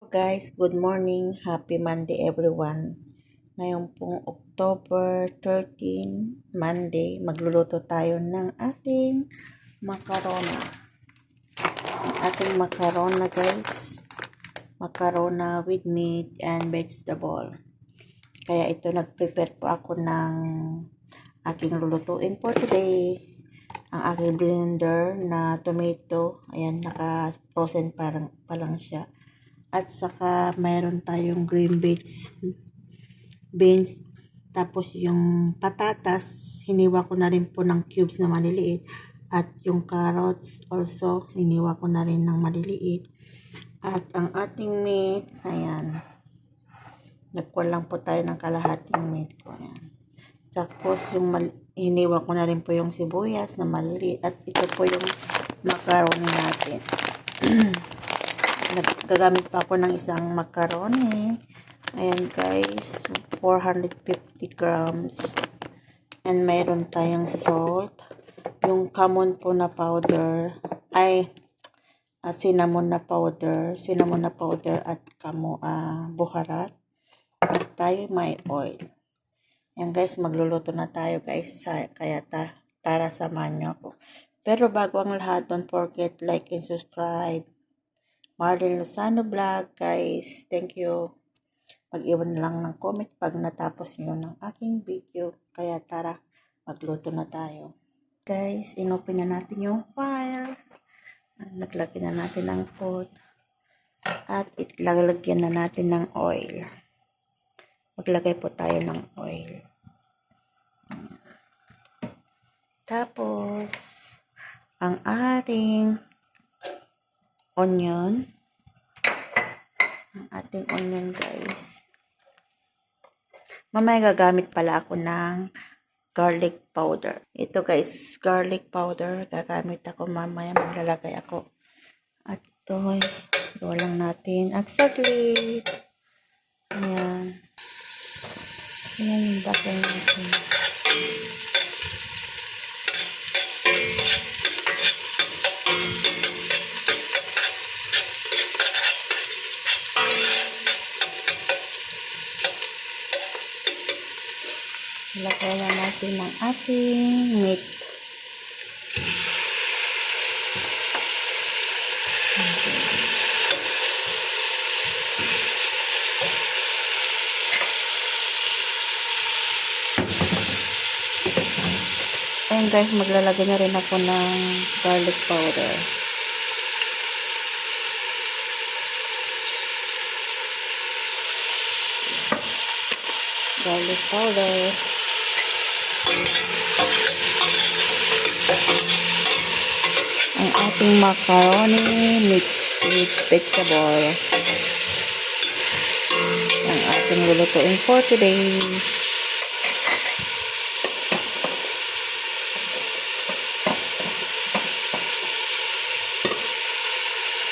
Guys, good morning. Happy Monday everyone. Ngayon pong October 13, Monday, magluluto tayo ng ating macarona. Ang ating macarona guys, macarona with meat and vegetable. Kaya ito nag-prepare po ako ng aking lulutuin for today. Ang aking blender na tomato, ayan, naka-frozen pa lang siya. At saka mayroon tayong green beans, tapos yung patatas, hiniwa ko na rin po ng cubes na maliliit. At yung carrots also, hiniwa ko na rin ng maliliit. At ang ating meat, ayan, nagkuha lang po tayo ng kalahating meat ko, ayan. Tapos yung hiniwa ko na rin po yung sibuyas na maliliit. At ito po yung macaroni natin. Gagamit pa ako ng isang macaroni. Ayan guys, 450 grams. And mayroon tayong salt. Yung common po na powder, ay cinnamon na powder at buharat. At tayo may oil. Ayan guys, magluluto na tayo guys. Kaya tara samahan niyo ako. Pero bago ang lahat, don't forget like and subscribe. Marlene Lozano Vlog, guys. Thank you. Mag-iwan lang ng comment pag natapos nyo ng aking video. Kaya tara, magluto na tayo. Guys, inopen na natin yung fire. Naglagyan na natin ng pot. At ilalagyan na natin ng oil. Maglagay po tayo ng oil. Tapos, ang ating onion. Ang ating onion guys. Mamaya gagamit pala ako ng garlic powder. Ito guys, garlic powder. Gagamit ako mamaya. Maglalagay ako. At ito, lang natin. At saglit. Ayan. Ayan yung bakal natin. Lagyan na natin ng ating meat. Ayan guys, maglalagay na rin ako ng garlic powder. Garlic powder. Ang ating macaroni mixed with vegetable. Ang ating lulutuin for today.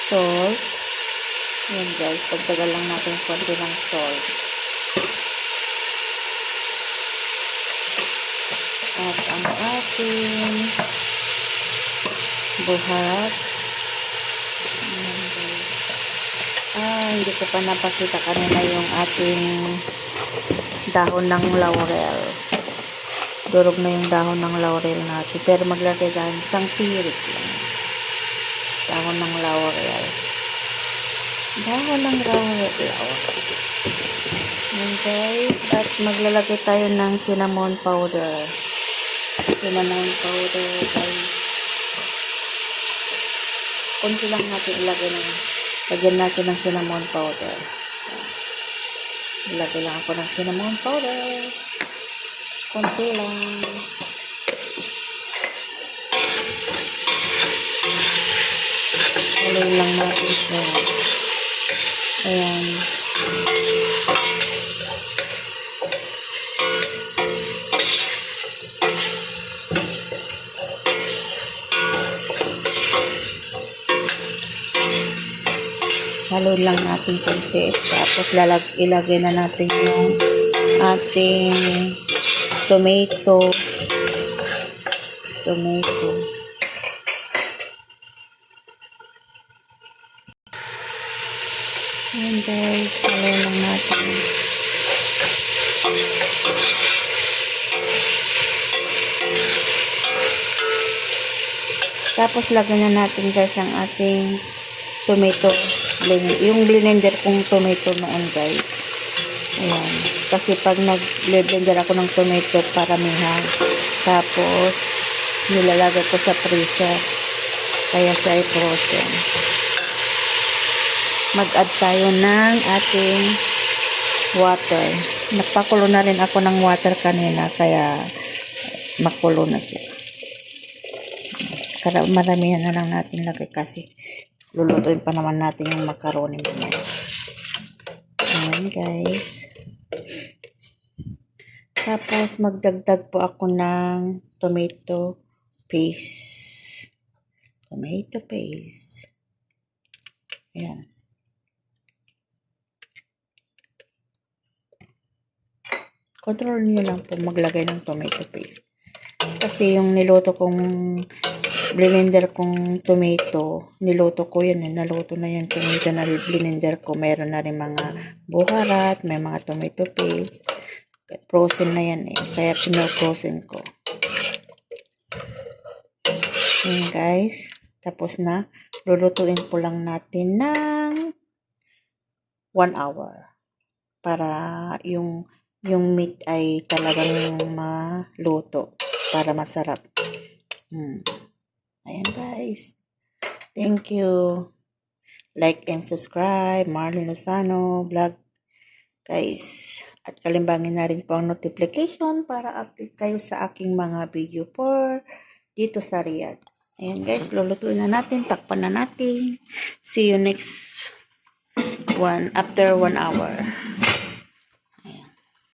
Salt. Yan guys, pagtagal lang natin konti ng salt. At ang ating buhat. Hindi ko pa napakita kanina yung ating dahon ng laurel. Durog na yung dahon ng laurel natin. Pero maglagay tayo isang pirit lang. Dahon ng laurel. Dahon ng laurel. Ayan guys. At maglalagay tayo ng cinnamon powder. Cinnamon powder guys. Kunti lang natin ilagay ng lagyan natin ng cinnamon powder. Ilagay lang ako ng cinnamon powder. Kunti lang. Haluin lang natin siya. Ayan. Haluin lang natin konti. Tapos ilagay na natin yung ating tomato. Ayan Ayan guys, haluin lang natin. Tapos lagyan na natin guys ang ating tomato blend. Yung blender kong tomato noon guys. Ayan. Kasi pag nag-blender ako ng tomato paramihan. Tapos nilalagay ko sa freezer. Kaya siya ay frozen. Mag-add tayo ng ating water. Nagpakulo na rin ako ng water kanina. Kaya makulo na siya. Maramihan na lang natin lagay kasi lulutuin pa naman natin yung macaroni mamaya. Ayan guys. Tapos magdagdag po ako ng tomato paste. Tomato paste. Ayan. Control niyo lang po maglagay ng tomato paste. Kasi yung niluto kong blender kong tomato, niluto ko yun, naluto na yung tomato na blender ko. Mayroon na rin mga buharat, may mga tomato paste. Frozen na yan eh, kaya pinag-frozen ko. Ayan guys, tapos na. Lulutuin ko lang natin ng 1 hour. Para yung meat ay talagang maluto. Para masarap. Ayan guys. Thank you. Like and subscribe. Marlene Lozano Vlog. Guys. At kalimbangin na rin po ang notification para update kayo sa aking mga video for dito sa Riyadh. Ayan guys. Lulutuin na natin. Takpan na natin. See you next one after 1 hour.